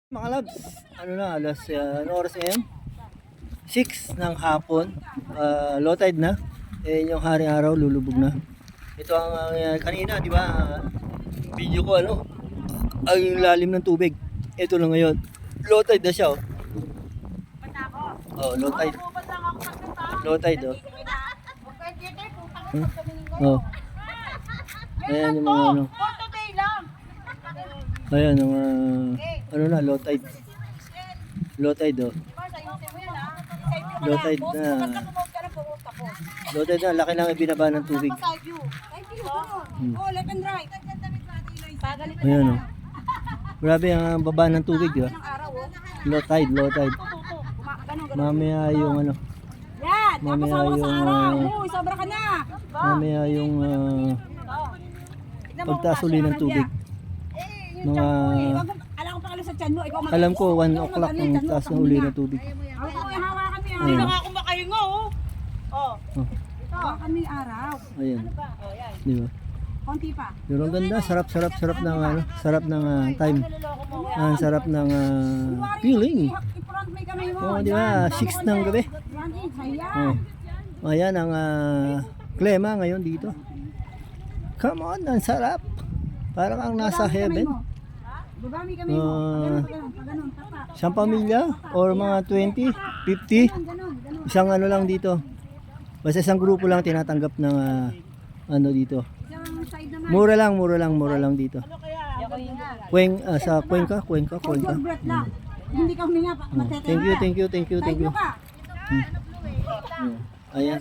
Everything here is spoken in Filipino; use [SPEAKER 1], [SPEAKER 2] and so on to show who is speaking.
[SPEAKER 1] Mga labs, ano na, alas, ano oras ngayon? 6 ng hapon, low tide na. Eh, yung haring araw, lulubog na. Ito ang kanina, di ba, video ko, ano, ang lalim ng tubig. Ito na ngayon, low tide na siya, oh. Oh, low tide. Low tide, oh. Oh. Ayan yung mga, ano. Ayan, yung, ano na, low tide. Low tide, oh. Low tide na. Low tide na, laki lang ibinaba ng tubig.
[SPEAKER 2] Oh, left and right.
[SPEAKER 1] Ayan, oh. Grabe ang baba ng tubig, oh. Low tide, low tide. Mamaya yung, ano,
[SPEAKER 2] Yan,
[SPEAKER 1] mamaya
[SPEAKER 2] tapos sa
[SPEAKER 1] yung,
[SPEAKER 2] araw. Uy, sobra ka na.
[SPEAKER 1] mamaya yung, pagtaas uli ng tubig. Mga,
[SPEAKER 2] Alam ko pa sa tiyan mo. Ikaw
[SPEAKER 1] alam ko 1 o'clock ang taas ng uli ng tubig.
[SPEAKER 2] Ako ko hawakan mo yan.
[SPEAKER 1] Ayan.
[SPEAKER 2] Nga ako makahinga, oh. Oh. Ito. Hawakan mo yung araw.
[SPEAKER 1] Ayan.
[SPEAKER 2] Oh, yan.
[SPEAKER 1] Di ba?
[SPEAKER 2] Konti pa.
[SPEAKER 1] Yun ang ganda, sarap ng ano, sarap ng time. Ang sarap ng feeling.
[SPEAKER 2] I-front may kamay mo.
[SPEAKER 1] Oh, di ba? 6 ng gabi.
[SPEAKER 2] Ayan.
[SPEAKER 1] Oh. Ayan ang klema ngayon dito. Come on, ang sarap. Parang ang nasa heaven.
[SPEAKER 2] Baba may kamay mo. Paganon, tapa.
[SPEAKER 1] Isang pamilya or mga 20, 50.
[SPEAKER 2] Ganon.
[SPEAKER 1] Isang ano lang dito. Basta isang grupo lang tinatanggap ng ano dito.
[SPEAKER 2] Isang side naman.
[SPEAKER 1] Mura lang dito. Sa Cuenca.
[SPEAKER 2] Hold your breath lang. Hindi ka huminga. Matetera.
[SPEAKER 1] Thank you.
[SPEAKER 2] Side view ka.
[SPEAKER 1] Ayan.